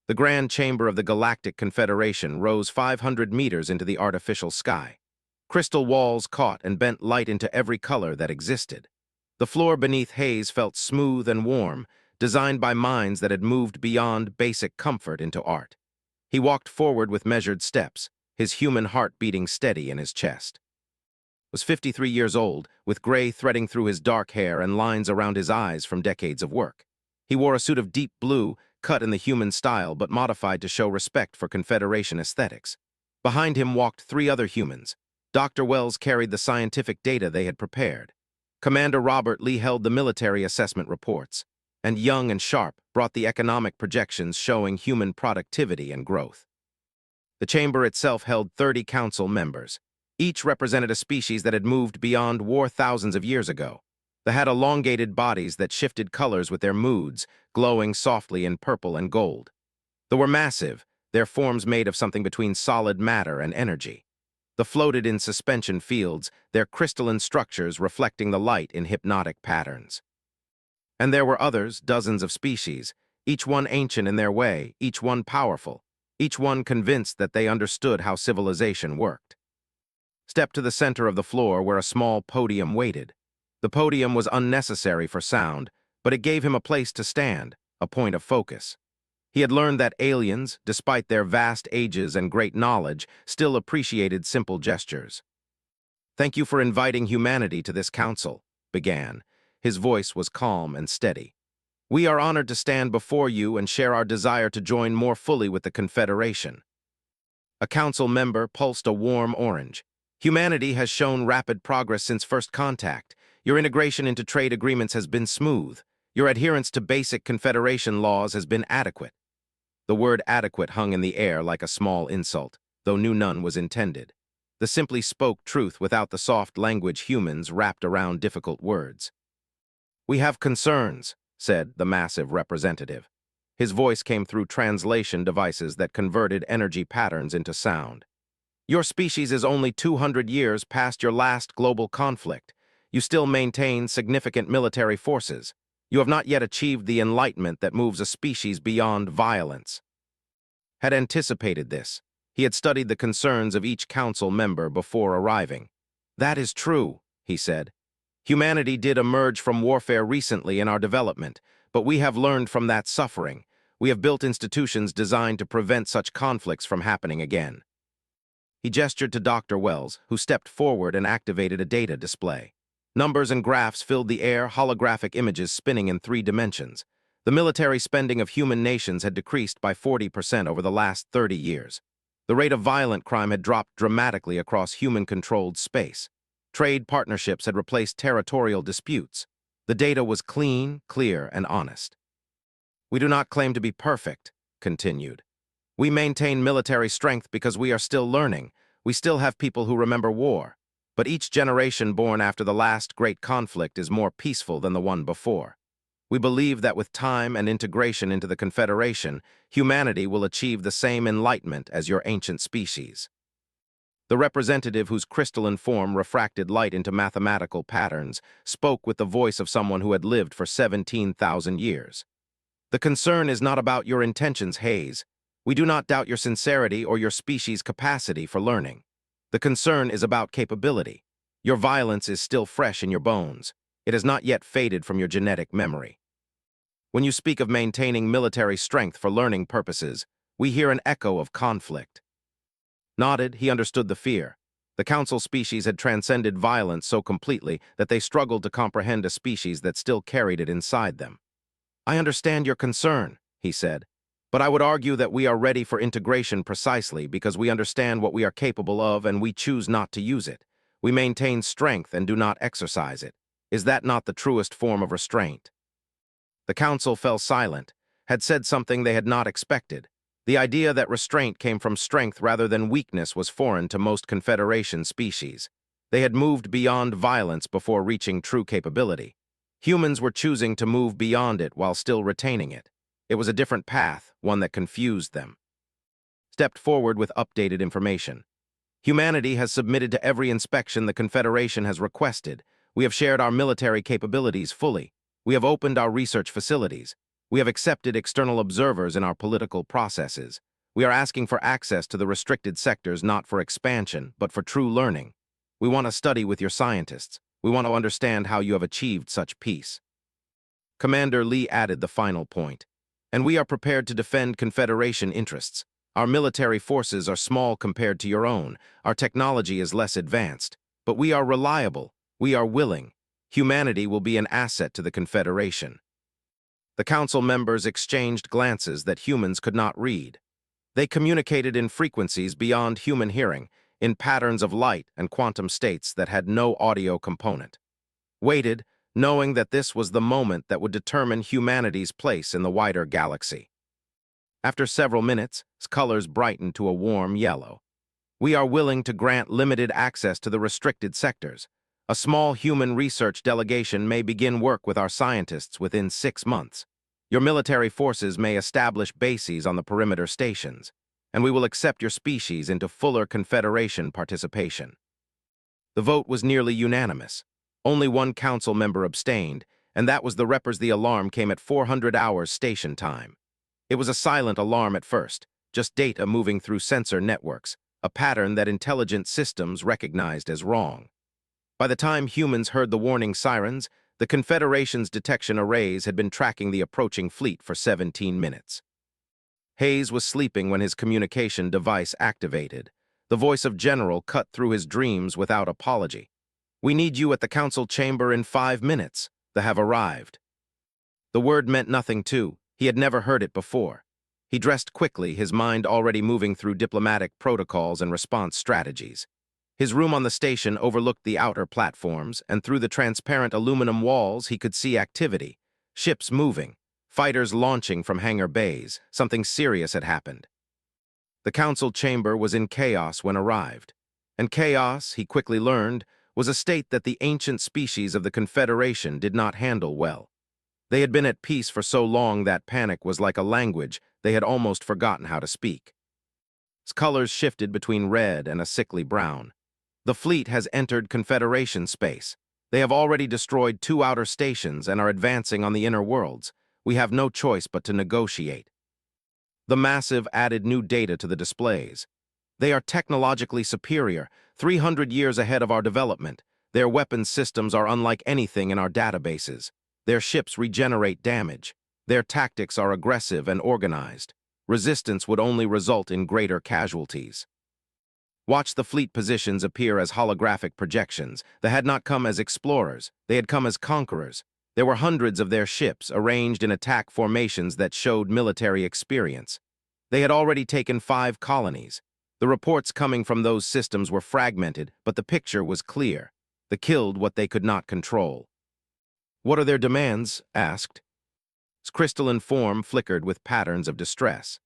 The grand chamber of the Galactic Confederation rose 500 meters into the artificial sky. Crystal walls caught and bent light into every color that existed. The floor beneath haze felt smooth and warm, designed by minds that had moved beyond basic comfort into art. He walked forward with measured steps, his human heart beating steady in his chest. He was 53 years old, with gray threading through his dark hair and lines around his eyes from decades of work. He wore a suit of deep blue, cut in the human style but modified to show respect for Confederation aesthetics. Behind him walked three other humans. Dr. Wells carried the scientific data they had prepared. Commander Robert Lee held the military assessment reports, and Young and Sharp brought the economic projections showing human productivity and growth. The chamber itself held 30 council members. Each represented a species that had moved beyond war thousands of years ago. They had elongated bodies that shifted colors with their moods, glowing softly in purple and gold. They were massive, their forms made of something between solid matter and energy. They floated in suspension fields, their crystalline structures reflecting the light in hypnotic patterns. And there were others, dozens of species, each one ancient in their way, each one powerful, each one convinced that they understood how civilization worked. Step to the center of the floor where a small podium waited. The podium was unnecessary for sound, but it gave him a place to stand, a point of focus. He had learned that aliens, despite their vast ages and great knowledge, still appreciated simple gestures. "Thank you for inviting humanity to this council," began. His voice was calm and steady. "We are honored to stand before you and share our desire to join more fully with the Confederation." A council member pulsed a warm orange. "Humanity has shown rapid progress since first contact. Your integration into trade agreements has been smooth. Your adherence to basic Confederation laws has been adequate." The word adequate hung in the air like a small insult, though knew none was intended. They simply spoke truth without the soft language humans wrapped around difficult words. "We have concerns," said the massive representative. His voice came through translation devices that converted energy patterns into sound. "Your species is only 200 years past your last global conflict. You still maintain significant military forces. You have not yet achieved the enlightenment that moves a species beyond violence." Had anticipated this. He had studied the concerns of each council member before arriving. "That is true," he said. "Humanity did emerge from warfare recently in our development, but we have learned from that suffering. We have built institutions designed to prevent such conflicts from happening again." He gestured to Dr. Wells, who stepped forward and activated a data display. Numbers and graphs filled the air, holographic images spinning in 3 dimensions. The military spending of human nations had decreased by 40% over the last 30 years. The rate of violent crime had dropped dramatically across human-controlled space. Trade partnerships had replaced territorial disputes. The data was clean, clear, and honest. "We do not claim to be perfect," continued. "We maintain military strength because we are still learning. We still have people who remember war. But each generation born after the last great conflict is more peaceful than the one before. We believe that with time and integration into the Confederation, humanity will achieve the same enlightenment as your ancient species." The representative, whose crystalline form refracted light into mathematical patterns, spoke with the voice of someone who had lived for 17,000 years. "The concern is not about your intentions, Hayes. We do not doubt your sincerity or your species' capacity for learning. The concern is about capability. Your violence is still fresh in your bones. It has not yet faded from your genetic memory. When you speak of maintaining military strength for learning purposes, we hear an echo of conflict." Nodded, he understood the fear. The council species had transcended violence so completely that they struggled to comprehend a species that still carried it inside them. "I understand your concern," he said. "But I would argue that we are ready for integration precisely because we understand what we are capable of and we choose not to use it. We maintain strength and do not exercise it. Is that not the truest form of restraint?" The council fell silent, had said something they had not expected. The idea that restraint came from strength rather than weakness was foreign to most Confederation species. They had moved beyond violence before reaching true capability. Humans were choosing to move beyond it while still retaining it. It was a different path, one that confused them. Stepped forward with updated information. "Humanity has submitted to every inspection the Confederation has requested. We have shared our military capabilities fully. We have opened our research facilities. We have accepted external observers in our political processes. We are asking for access to the restricted sectors not for expansion, but for true learning. We want to study with your scientists. We want to understand how you have achieved such peace." Commander Lee added the final point. "And we are prepared to defend Confederation interests. Our military forces are small compared to your own. Our technology is less advanced. But we are reliable. We are willing. Humanity will be an asset to the Confederation." The council members exchanged glances that humans could not read. They communicated in frequencies beyond human hearing, in patterns of light and quantum states that had no audio component. Waited, knowing that this was the moment that would determine humanity's place in the wider galaxy. After several minutes, its colors brightened to a warm yellow. "We are willing to grant limited access to the restricted sectors. A small human research delegation may begin work with our scientists within 6 months. Your military forces may establish bases on the perimeter stations, and we will accept your species into fuller Confederation participation." The vote was nearly unanimous. Only one council member abstained, and that was the reppers. The alarm came at 400 hours station time. It was a silent alarm at first, just data moving through sensor networks, a pattern that intelligent systems recognized as wrong. By the time humans heard the warning sirens, the Confederation's detection arrays had been tracking the approaching fleet for 17 minutes. Hayes was sleeping when his communication device activated. The voice of General cut through his dreams without apology. "We need you at the council chamber in 5 minutes. They have arrived." The word meant nothing too. He had never heard it before. He dressed quickly, his mind already moving through diplomatic protocols and response strategies. His room on the station overlooked the outer platforms, and through the transparent aluminum walls he could see activity. Ships moving, fighters launching from hangar bays. Something serious had happened. The council chamber was in chaos when arrived. And chaos, he quickly learned, was a state that the ancient species of the Confederation did not handle well. They had been at peace for so long that panic was like a language they had almost forgotten how to speak. Its colors shifted between red and a sickly brown. "The fleet has entered Confederation space. They have already destroyed 2 outer stations and are advancing on the inner worlds. We have no choice but to negotiate." The massive added new data to the displays. "They are technologically superior, 300 years ahead of our development. Their weapons systems are unlike anything in our databases. Their ships regenerate damage. Their tactics are aggressive and organized. Resistance would only result in greater casualties." Watch the fleet positions appear as holographic projections. They had not come as explorers. They had come as conquerors. There were hundreds of their ships arranged in attack formations that showed military experience. They had already taken 5 colonies. The reports coming from those systems were fragmented, but the picture was clear. They killed what they could not control. "What are their demands?" asked. Its crystalline form flickered with patterns of distress.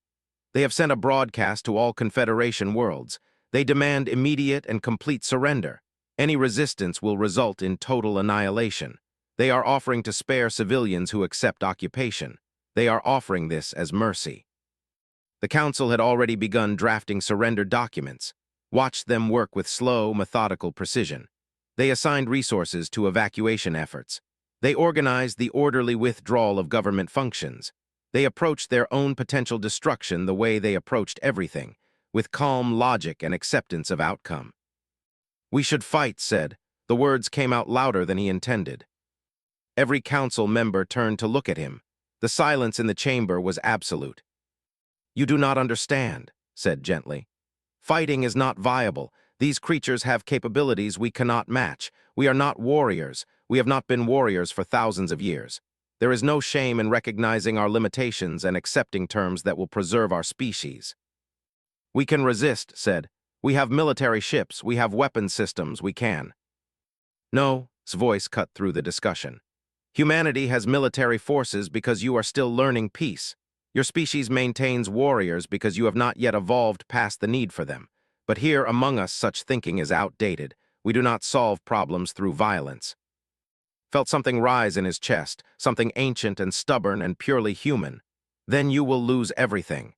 "They have sent a broadcast to all Confederation worlds. They demand immediate and complete surrender. Any resistance will result in total annihilation. They are offering to spare civilians who accept occupation. They are offering this as mercy." The council had already begun drafting surrender documents. Watched them work with slow, methodical precision. They assigned resources to evacuation efforts. They organized the orderly withdrawal of government functions. They approached their own potential destruction the way they approached everything, with calm logic and acceptance of outcome. "We should fight," said. The words came out louder than he intended. Every council member turned to look at him. The silence in the chamber was absolute. "You do not understand," said gently. "Fighting is not viable. These creatures have capabilities we cannot match. We are not warriors. We have not been warriors for thousands of years. There is no shame in recognizing our limitations and accepting terms that will preserve our species." "We can resist," said. "We have military ships, we have weapon systems, we can." "No," his voice cut through the discussion. "Humanity has military forces because you are still learning peace. Your species maintains warriors because you have not yet evolved past the need for them. But here among us such thinking is outdated. We do not solve problems through violence." Felt something rise in his chest, something ancient and stubborn and purely human. "Then you will lose everything."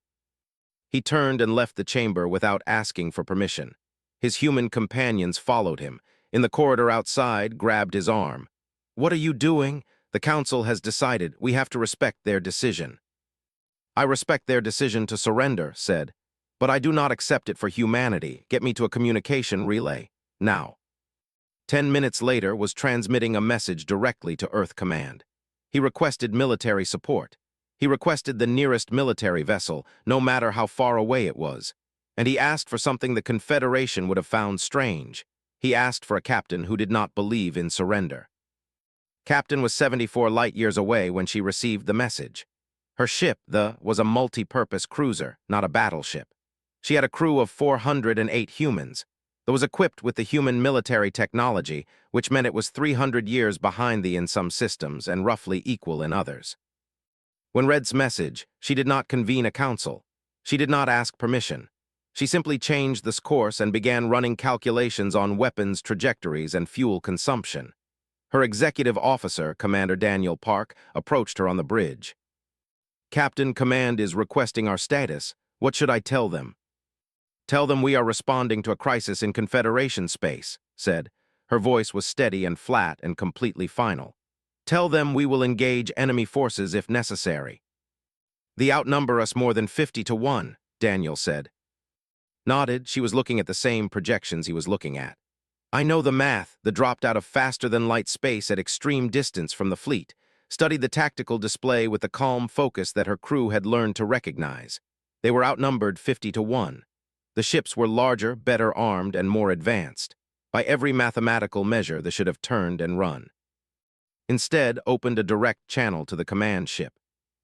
He turned and left the chamber without asking for permission. His human companions followed him. In the corridor outside, grabbed his arm. "What are you doing?" The Council has decided. We have to respect their decision. I respect their decision to surrender, said, but I do not accept it for humanity. Get me to a communication relay, now. 10 minutes later was transmitting a message directly to Earth Command. He requested military support. He requested the nearest military vessel, no matter how far away it was. And he asked for something the Confederation would have found strange. He asked for a captain who did not believe in surrender. Captain was 74 light-years away when she received the message. Her ship, was a multi-purpose cruiser, not a battleship. She had a crew of 408 humans. It was equipped with the human military technology, which meant it was 300 years behind in some systems and roughly equal in others. When Red's message, she did not convene a council. She did not ask permission. She simply changed this course and began running calculations on weapons trajectories and fuel consumption. Her executive officer, Commander Daniel Park, approached her on the bridge. Captain, Command is requesting our status. What should I tell them? Tell them we are responding to a crisis in Confederation space, said. Her voice was steady and flat and completely final. Tell them we will engage enemy forces if necessary. They outnumber us more than 50-1, Daniel said. Nodded, she was looking at the same projections he was looking at. I know the math. The dropped out of faster-than-light space at extreme distance from the fleet, studied the tactical display with the calm focus that her crew had learned to recognize. They were outnumbered 50-1. The ships were larger, better armed, and more advanced. By every mathematical measure, they should have turned and run. Instead, opened a direct channel to the command ship.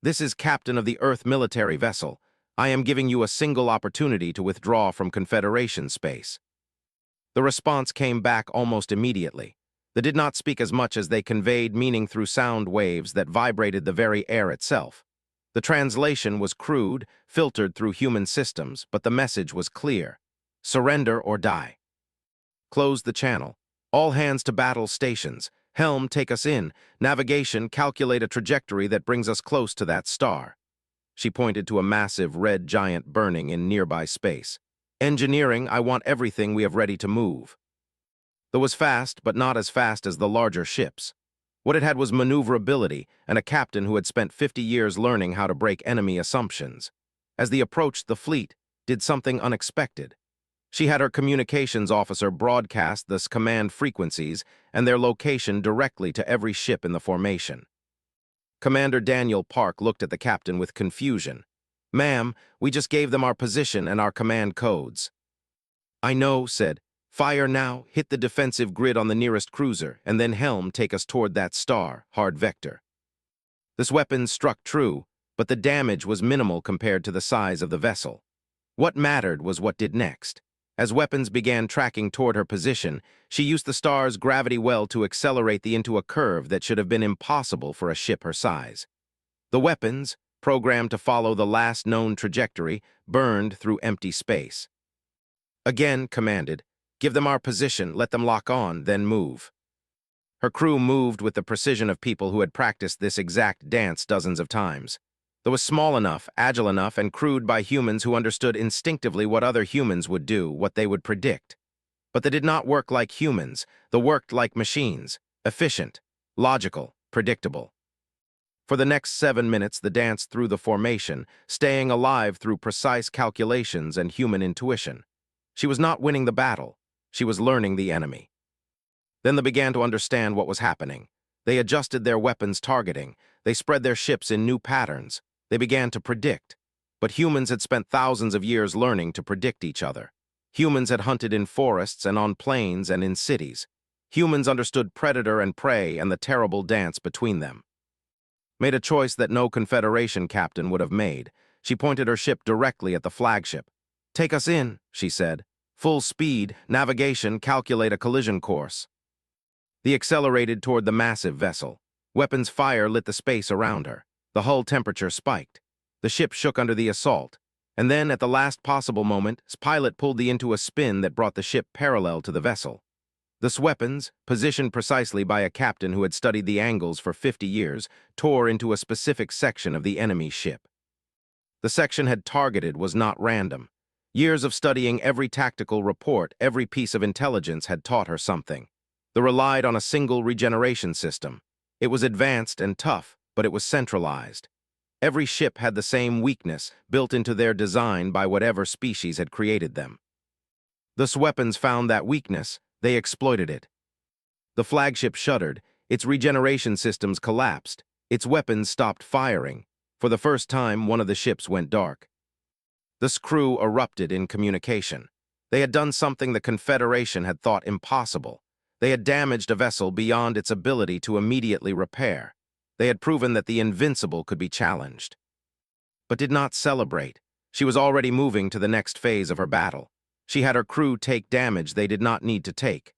This is captain of the Earth military vessel. I am giving you a single opportunity to withdraw from Confederation space. The response came back almost immediately. They did not speak as much as they conveyed meaning through sound waves that vibrated the very air itself. The translation was crude, filtered through human systems, but the message was clear. Surrender or die. Close the channel. All hands to battle stations. Helm, take us in. Navigation, calculate a trajectory that brings us close to that star. She pointed to a massive red giant burning in nearby space. Engineering, I want everything we have ready to move. That was fast, but not as fast as the larger ships. What it had was maneuverability and a captain who had spent 50 years learning how to break enemy assumptions. As they approached the fleet, did something unexpected. She had her communications officer broadcast the command frequencies and their location directly to every ship in the formation. Commander Daniel Park looked at the captain with confusion. Ma'am, we just gave them our position and our command codes. I know, said. Fire now, hit the defensive grid on the nearest cruiser, and then helm take us toward that star, hard vector. This weapon struck true, but the damage was minimal compared to the size of the vessel. What mattered was what did next. As weapons began tracking toward her position, she used the star's gravity well to accelerate into a curve that should have been impossible for a ship her size. The weapons, programmed to follow the last known trajectory, burned through empty space. Again, commanded, give them our position, let them lock on, then move. Her crew moved with the precision of people who had practiced this exact dance dozens of times. It was small enough, agile enough, and crewed by humans who understood instinctively what other humans would do, what they would predict. But they did not work like humans. They worked like machines, efficient, logical, predictable. For the next 7 minutes, the dance through the formation, staying alive through precise calculations and human intuition. She was not winning the battle. She was learning the enemy. Then they began to understand what was happening. They adjusted their weapons targeting. They spread their ships in new patterns. They began to predict. But humans had spent thousands of years learning to predict each other. Humans had hunted in forests and on plains and in cities. Humans understood predator and prey and the terrible dance between them. Made a choice that no Confederation captain would have made. She pointed her ship directly at the flagship. Take us in, she said. Full speed, navigation, calculate a collision course. They accelerated toward the massive vessel. Weapons fire lit the space around her. The hull temperature spiked. The ship shook under the assault. And then, at the last possible moment, pilot pulled the into a spin that brought the ship parallel to the vessel. This weapons, positioned precisely by a captain who had studied the angles for 50 years, tore into a specific section of the enemy ship. The section had targeted was not random. Years of studying every tactical report, every piece of intelligence had taught her something. They relied on a single regeneration system. It was advanced and tough, but it was centralized. Every ship had the same weakness built into their design by whatever species had created them. Thus weapons found that weakness, they exploited it. The flagship shuddered, its regeneration systems collapsed, its weapons stopped firing. For the first time, one of the ships went dark. The crew erupted in communication. They had done something the Confederation had thought impossible. They had damaged a vessel beyond its ability to immediately repair. They had proven that the invincible could be challenged. But did not celebrate. She was already moving to the next phase of her battle. She had her crew take damage they did not need to take.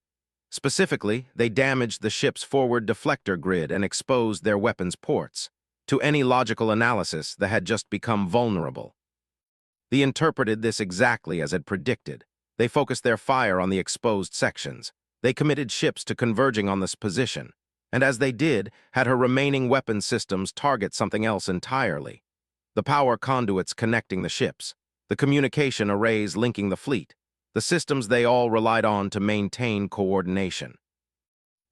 Specifically, they damaged the ship's forward deflector grid and exposed their weapons ports. To any logical analysis, they had just become vulnerable. They interpreted this exactly as had predicted. They focused their fire on the exposed sections. They committed ships to converging on this position, and as they did, had her remaining weapon systems target something else entirely. The power conduits connecting the ships, the communication arrays linking the fleet, the systems they all relied on to maintain coordination.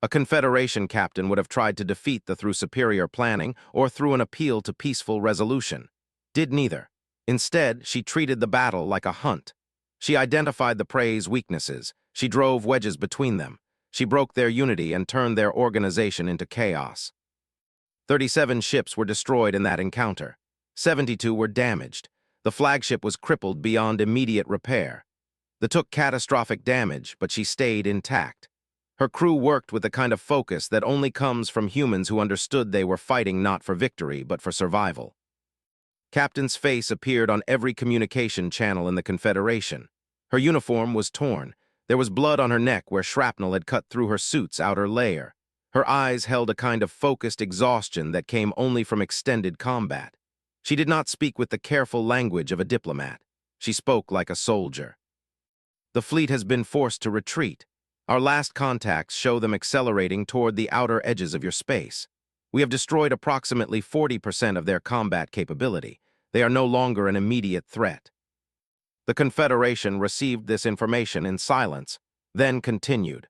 A Confederation captain would have tried to defeat the through superior planning or through an appeal to peaceful resolution. Did neither. Instead, she treated the battle like a hunt. She identified the prey's weaknesses. She drove wedges between them. She broke their unity and turned their organization into chaos. 37 ships were destroyed in that encounter. 72 were damaged. The flagship was crippled beyond immediate repair. They took catastrophic damage, but she stayed intact. Her crew worked with the kind of focus that only comes from humans who understood they were fighting not for victory, but for survival. Captain's face appeared on every communication channel in the Confederation. Her uniform was torn. There was blood on her neck where shrapnel had cut through her suit's outer layer. Her eyes held a kind of focused exhaustion that came only from extended combat. She did not speak with the careful language of a diplomat. She spoke like a soldier. The fleet has been forced to retreat. Our last contacts show them accelerating toward the outer edges of your space. We have destroyed approximately 40% of their combat capability. They are no longer an immediate threat. The Confederation received this information in silence, then continued.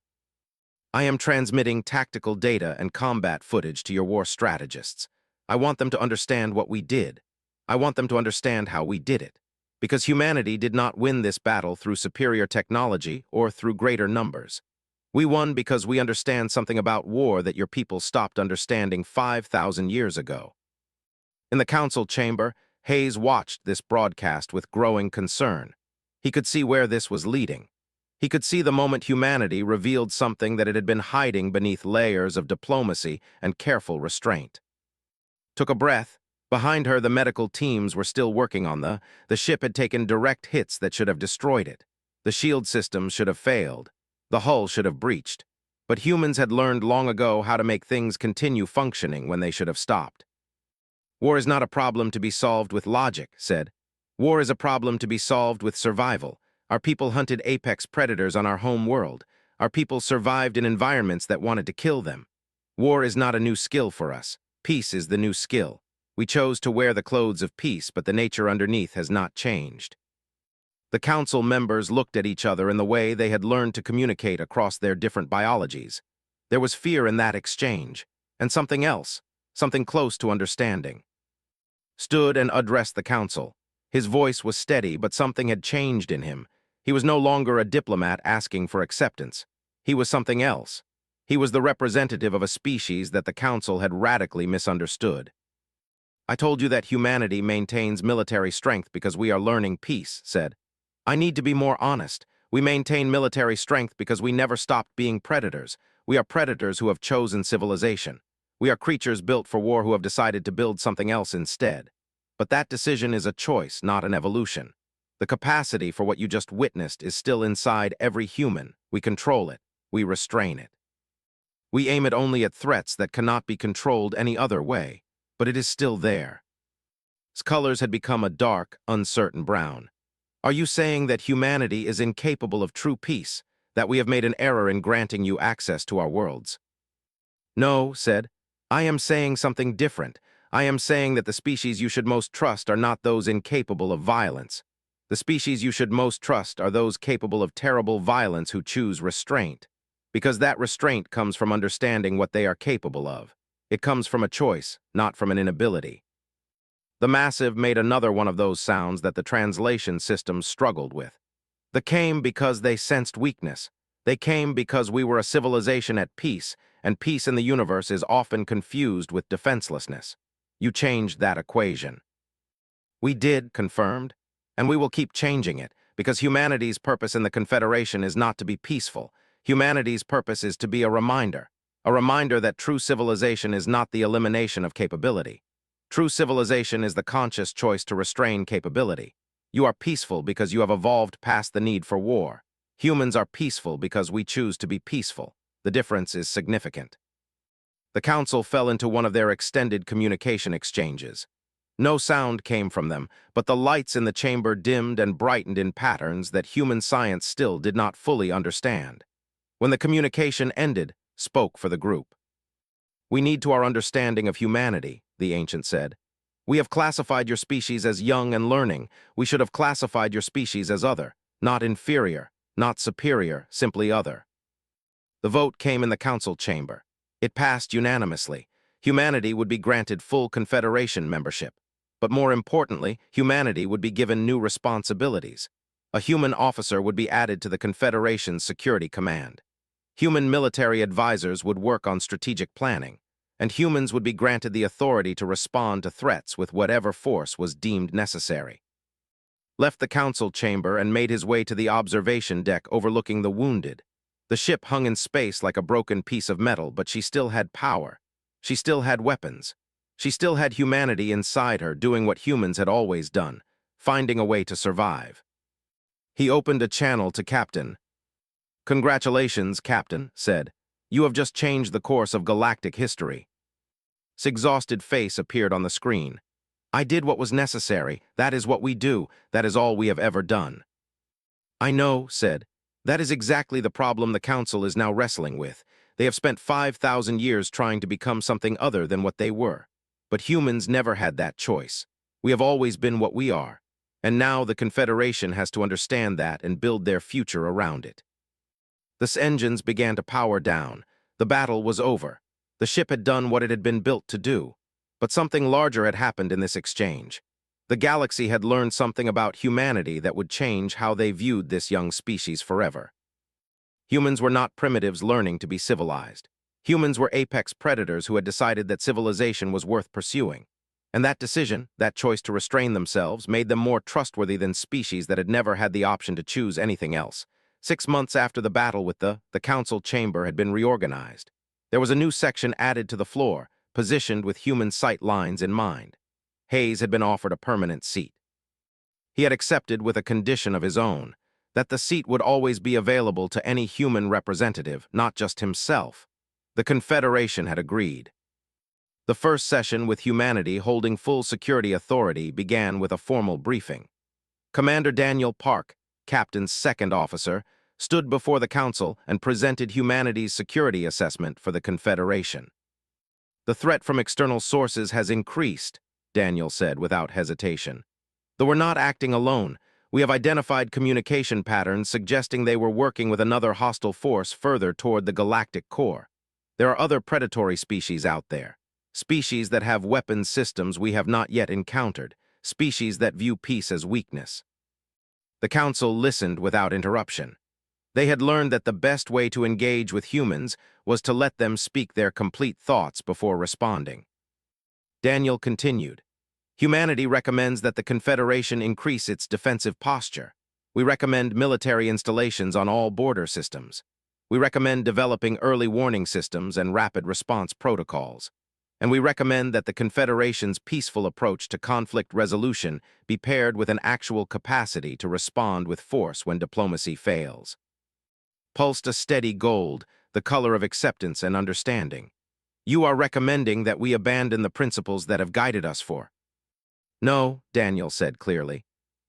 I am transmitting tactical data and combat footage to your war strategists. I want them to understand what we did. I want them to understand how we did it. Because humanity did not win this battle through superior technology or through greater numbers. We won because we understand something about war that your people stopped understanding 5,000 years ago. In the council chamber, Hayes watched this broadcast with growing concern. He could see where this was leading. He could see the moment humanity revealed something that it had been hiding beneath layers of diplomacy and careful restraint. Took a breath. Behind her, the medical teams were still working on the ship had taken direct hits that should have destroyed it. The shield systems should have failed. The hull should have breached. But humans had learned long ago how to make things continue functioning when they should have stopped. War is not a problem to be solved with logic, said. War is a problem to be solved with survival. Our people hunted apex predators on our home world. Our people survived in environments that wanted to kill them. War is not a new skill for us. Peace is the new skill. We chose to wear the clothes of peace, but the nature underneath has not changed. The council members looked at each other in the way they had learned to communicate across their different biologies. There was fear in that exchange, and something else, something close to understanding. Stood and addressed the council. His voice was steady, but something had changed in him. He was no longer a diplomat asking for acceptance. He was something else. He was the representative of a species that the council had radically misunderstood. I told you that humanity maintains military strength because we are learning peace, said. I need to be more honest. We maintain military strength because we never stopped being predators. We are predators who have chosen civilization. We are creatures built for war who have decided to build something else instead. But that decision is a choice, not an evolution. The capacity for what you just witnessed is still inside every human. We control it. We restrain it. We aim it only at threats that cannot be controlled any other way, but it is still there. Its colors had become a dark, uncertain brown. Are you saying that humanity is incapable of true peace, that we have made an error in granting you access to our worlds? No, said. I am saying something different. I am saying that the species you should most trust are not those incapable of violence. The species you should most trust are those capable of terrible violence who choose restraint, because that restraint comes from understanding what they are capable of. It comes from a choice, not from an inability. The massive made another one of those sounds that the translation systems struggled with. They came because they sensed weakness. They came because we were a civilization at peace, and peace in the universe is often confused with defenselessness. You changed that equation. We did, confirmed, and we will keep changing it, because humanity's purpose in the Confederation is not to be peaceful. Humanity's purpose is to be a reminder that true civilization is not the elimination of capability. True civilization is the conscious choice to restrain capability. You are peaceful because you have evolved past the need for war. Humans are peaceful because we choose to be peaceful. The difference is significant. The Council fell into one of their extended communication exchanges. No sound came from them, but the lights in the chamber dimmed and brightened in patterns that human science still did not fully understand. When the communication ended, spoke for the group. "We need to our understanding of humanity," the ancient said. "We have classified your species as young and learning. We should have classified your species as other, not inferior, not superior, simply other." The vote came in the council chamber. It passed unanimously. Humanity would be granted full Confederation membership. But more importantly, humanity would be given new responsibilities. A human officer would be added to the Confederation's Security Command. Human military advisors would work on strategic planning, and humans would be granted the authority to respond to threats with whatever force was deemed necessary. Left the council chamber and made his way to the observation deck overlooking the wounded. The ship hung in space like a broken piece of metal, but she still had power. She still had weapons. She still had humanity inside her, doing what humans had always done, finding a way to survive. He opened a channel to Captain. "Congratulations, Captain," said. "You have just changed the course of galactic history." His exhausted face appeared on the screen. "I did what was necessary. That is what we do. That is all we have ever done." "I know," said. "That is exactly the problem the Council is now wrestling with. They have spent 5,000 years trying to become something other than what they were. But humans never had that choice. We have always been what we are. And now the Confederation has to understand that and build their future around it." The engines began to power down. The battle was over. The ship had done what it had been built to do. But something larger had happened in this exchange. The galaxy had learned something about humanity that would change how they viewed this young species forever. Humans were not primitives learning to be civilized. Humans were apex predators who had decided that civilization was worth pursuing. And that decision, that choice to restrain themselves, made them more trustworthy than species that had never had the option to choose anything else. 6 months after the battle with the council chamber had been reorganized. There was a new section added to the floor, positioned with human sight lines in mind. Hayes had been offered a permanent seat. He had accepted with a condition of his own, that the seat would always be available to any human representative, not just himself. The Confederation had agreed. The first session with humanity holding full security authority began with a formal briefing. Commander Daniel Park, Captain's second officer, stood before the Council and presented humanity's security assessment for the Confederation. "The threat from external sources has increased," Daniel said without hesitation. "Though we're not acting alone, we have identified communication patterns suggesting they were working with another hostile force further toward the galactic core. There are other predatory species out there, species that have weapons systems we have not yet encountered, species that view peace as weakness." The Council listened without interruption. They had learned that the best way to engage with humans was to let them speak their complete thoughts before responding. Daniel continued. "Humanity recommends that the Confederation increase its defensive posture. We recommend military installations on all border systems. We recommend developing early warning systems and rapid response protocols. And we recommend that the Confederation's peaceful approach to conflict resolution be paired with an actual capacity to respond with force when diplomacy fails." Pulsed a steady gold, the color of acceptance and understanding. "You are recommending that we abandon the principles that have guided us for." "No," Daniel said clearly.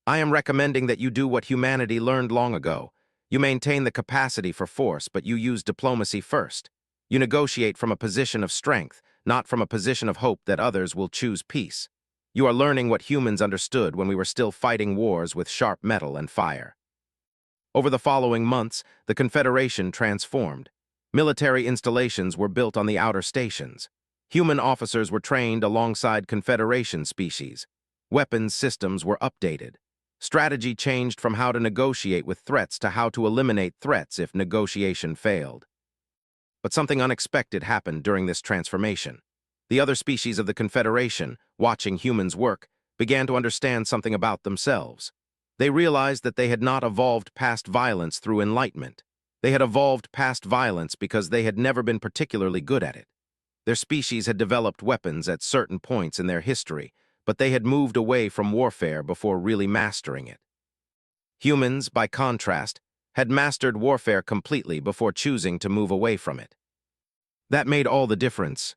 "I am recommending that you do what humanity learned long ago. You maintain the capacity for force, but you use diplomacy first. You negotiate from a position of strength, not from a position of hope that others will choose peace. You are learning what humans understood when we were still fighting wars with sharp metal and fire." Over the following months, the Confederation transformed. Military installations were built on the outer stations. Human officers were trained alongside Confederation species. Weapons systems were updated. Strategy changed from how to negotiate with threats to how to eliminate threats if negotiation failed. But something unexpected happened during this transformation. The other species of the Confederation, watching humans work, began to understand something about themselves. They realized that they had not evolved past violence through enlightenment. They had evolved past violence because they had never been particularly good at it. Their species had developed weapons at certain points in their history, but they had moved away from warfare before really mastering it. Humans, by contrast, had mastered warfare completely before choosing to move away from it. That made all the difference.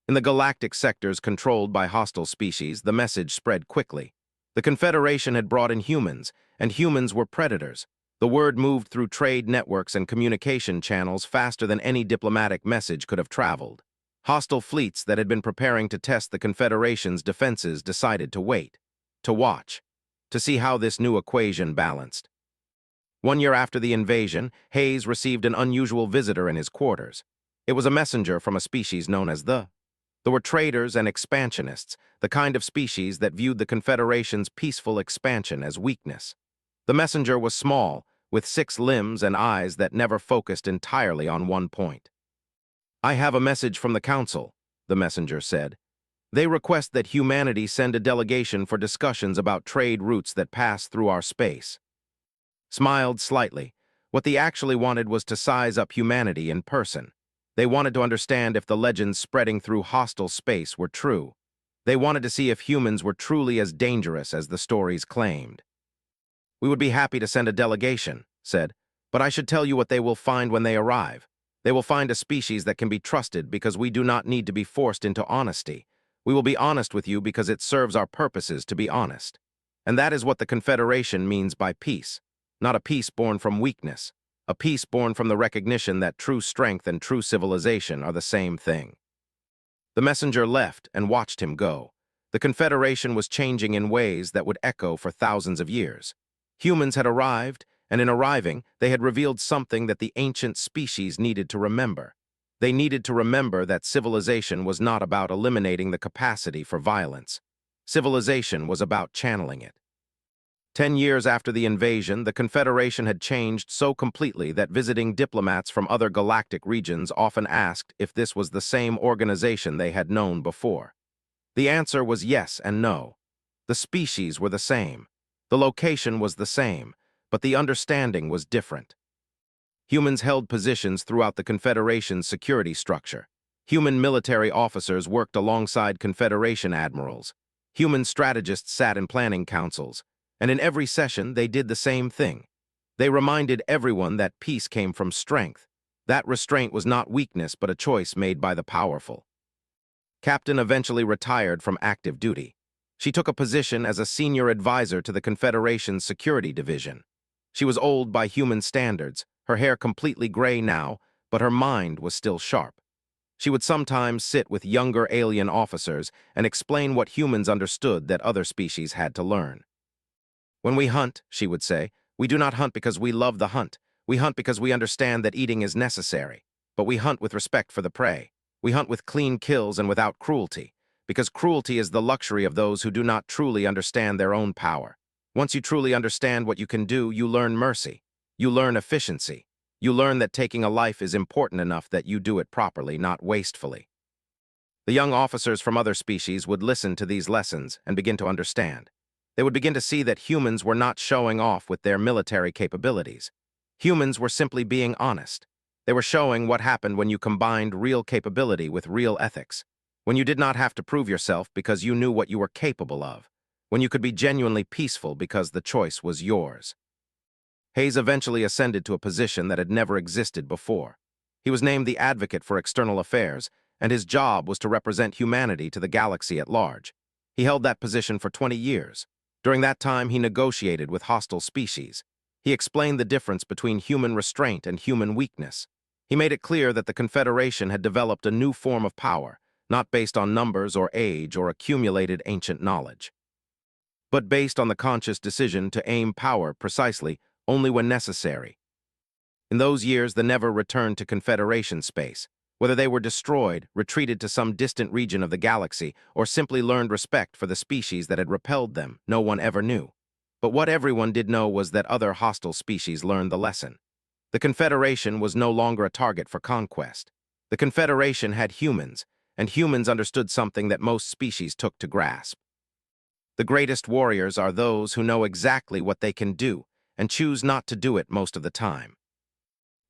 In the galactic sectors controlled by hostile species, the message spread quickly. The Confederation had brought in humans, and humans were predators. The word moved through trade networks and communication channels faster than any diplomatic message could have traveled. Hostile fleets that had been preparing to test the Confederation's defenses decided to wait, to watch, to see how this new equation balanced. 1 year after the invasion, Hayes received an unusual visitor in his quarters. It was a messenger from a species known as the. There were traders and expansionists, the kind of species that viewed the Confederation's peaceful expansion as weakness. The messenger was small, with 6 limbs and eyes that never focused entirely on one point. "I have a message from the Council," the messenger said. "They request that humanity send a delegation for discussions about trade routes that pass through our space." Smiled slightly. What they actually wanted was to size up humanity in person. They wanted to understand if the legends spreading through hostile space were true. They wanted to see if humans were truly as dangerous as the stories claimed. "We would be happy to send a delegation," said, "but I should tell you what they will find when they arrive. They will find a species that can be trusted because we do not need to be forced into honesty. We will be honest with you because it serves our purposes to be honest. And that is what the Confederation means by peace. Not a peace born from weakness. A peace born from the recognition that true strength and true civilization are the same thing." The messenger left and watched him go. The Confederation was changing in ways that would echo for thousands of years. Humans had arrived, and in arriving, they had revealed something that the ancient species needed to remember. They needed to remember that civilization was not about eliminating the capacity for violence. Civilization was about channeling it. 10 years after the invasion, the Confederation had changed so completely that visiting diplomats from other galactic regions often asked if this was the same organization they had known before. The answer was yes and no. The species were the same. The location was the same, but the understanding was different. Humans held positions throughout the Confederation's security structure. Human military officers worked alongside Confederation admirals. Human strategists sat in planning councils, and in every session they did the same thing. They reminded everyone that peace came from strength. That restraint was not weakness but a choice made by the powerful. Captain eventually retired from active duty. She took a position as a senior advisor to the Confederation's security division. She was old by human standards, her hair completely gray now, but her mind was still sharp. She would sometimes sit with younger alien officers and explain what humans understood that other species had to learn. "When we hunt," she would say, "we do not hunt because we love the hunt. We hunt because we understand that eating is necessary. But we hunt with respect for the prey. We hunt with clean kills and without cruelty, because cruelty is the luxury of those who do not truly understand their own power. Once you truly understand what you can do, you learn mercy. You learn efficiency. You learn that taking a life is important enough that you do it properly, not wastefully." The young officers from other species would listen to these lessons and begin to understand. They would begin to see that humans were not showing off with their military capabilities. Humans were simply being honest. They were showing what happened when you combined real capability with real ethics, when you did not have to prove yourself because you knew what you were capable of, when you could be genuinely peaceful because the choice was yours. Hayes eventually ascended to a position that had never existed before. He was named the Advocate for External Affairs, and his job was to represent humanity to the galaxy at large. He held that position for 20 years. During that time, he negotiated with hostile species. He explained the difference between human restraint and human weakness. He made it clear that the Confederation had developed a new form of power, not based on numbers or age or accumulated ancient knowledge, but based on the conscious decision to aim power precisely only when necessary. In those years, the Never returned to Confederation space. Whether they were destroyed, retreated to some distant region of the galaxy, or simply learned respect for the species that had repelled them, no one ever knew. But what everyone did know was that other hostile species learned the lesson. The Confederation was no longer a target for conquest. The Confederation had humans, and humans understood something that most species took to grasp. The greatest warriors are those who know exactly what they can do and choose not to do it most of the time.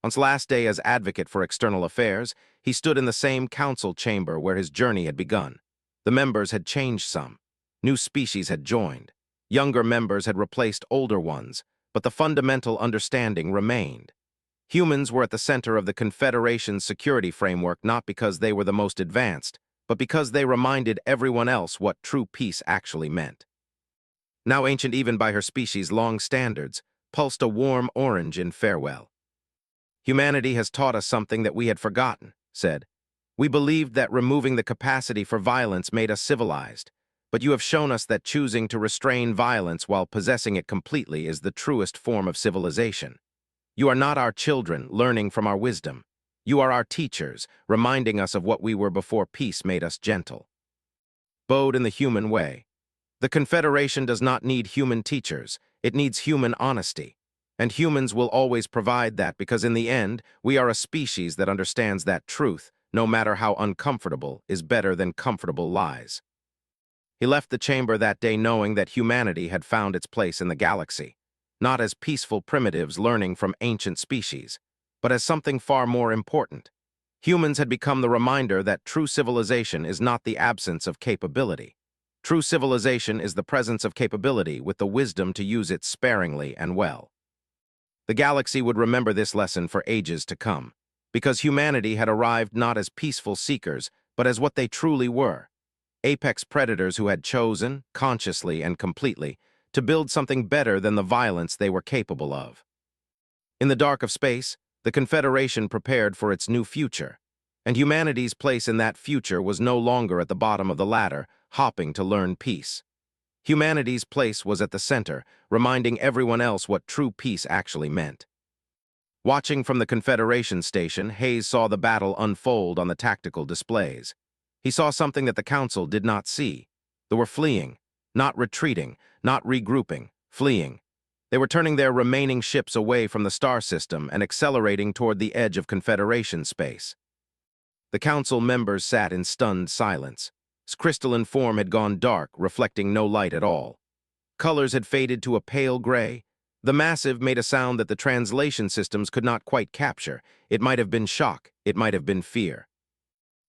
On his last day as advocate for external affairs, he stood in the same council chamber where his journey had begun. The members had changed some. New species had joined. Younger members had replaced older ones, but the fundamental understanding remained. Humans were at the center of the Confederation's security framework not because they were the most advanced, but because they reminded everyone else what true peace actually meant. Now ancient even by her species' long standards, pulsed a warm orange in farewell. Humanity has taught us something that we had forgotten, said. We believed that removing the capacity for violence made us civilized, but you have shown us that choosing to restrain violence while possessing it completely is the truest form of civilization. You are not our children learning from our wisdom. You are our teachers, reminding us of what we were before peace made us gentle. Bowed in the human way. The Confederation does not need human teachers, it needs human honesty. And humans will always provide that because in the end, we are a species that understands that truth, no matter how uncomfortable, is better than comfortable lies. He left the chamber that day knowing that humanity had found its place in the galaxy, not as peaceful primitives learning from ancient species, but as something far more important. Humans had become the reminder that true civilization is not the absence of capability. True civilization is the presence of capability with the wisdom to use it sparingly and well. The galaxy would remember this lesson for ages to come, because humanity had arrived not as peaceful seekers, but as what they truly were, apex predators who had chosen, consciously and completely, to build something better than the violence they were capable of. In the dark of space, the Confederation prepared for its new future, and humanity's place in that future was no longer at the bottom of the ladder, hopping to learn peace. Humanity's place was at the center, reminding everyone else what true peace actually meant. Watching from the Confederation station, Hayes saw the battle unfold on the tactical displays. He saw something that the Council did not see. They were fleeing, not retreating, not regrouping, fleeing. They were turning their remaining ships away from the star system and accelerating toward the edge of Confederation space. The Council members sat in stunned silence. Its crystalline form had gone dark, reflecting no light at all. Colors had faded to a pale gray. The massive made a sound that the translation systems could not quite capture. It might have been shock, it might have been fear.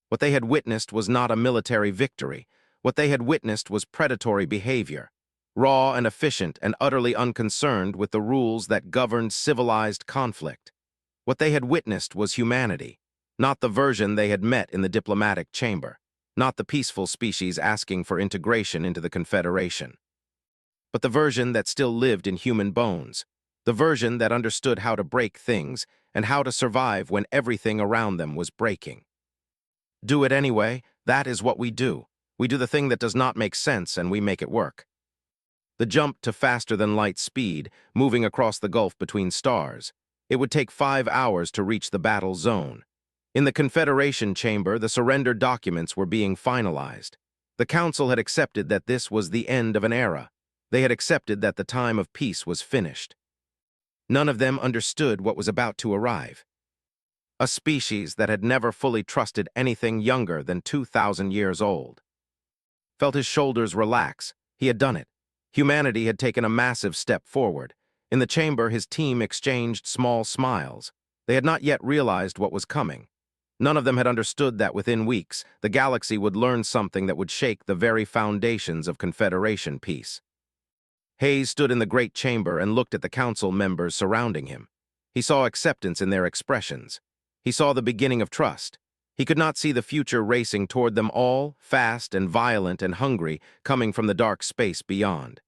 What they had witnessed was not a military victory. What they had witnessed was predatory behavior, raw and efficient and utterly unconcerned with the rules that governed civilized conflict. What they had witnessed was humanity, not the version they had met in the diplomatic chamber, not the peaceful species asking for integration into the Confederation, but the version that still lived in human bones, the version that understood how to break things and how to survive when everything around them was breaking. Do it anyway, that is what we do. We do the thing that does not make sense and we make it work. The jump to faster-than-light speed, moving across the gulf between stars. It would take 5 hours to reach the battle zone. In the Confederation chamber, the surrender documents were being finalized. The Council had accepted that this was the end of an era. They had accepted that the time of peace was finished. None of them understood what was about to arrive. A species that had never fully trusted anything younger than 2,000 years old. Felt his shoulders relax. He had done it. Humanity had taken a massive step forward. In the chamber, his team exchanged small smiles. They had not yet realized what was coming. None of them had understood that within weeks, the galaxy would learn something that would shake the very foundations of Confederation peace. Hayes stood in the great chamber and looked at the Council members surrounding him. He saw acceptance in their expressions. He saw the beginning of trust. He could not see the future racing toward them all, fast and violent and hungry, coming from the dark space beyond.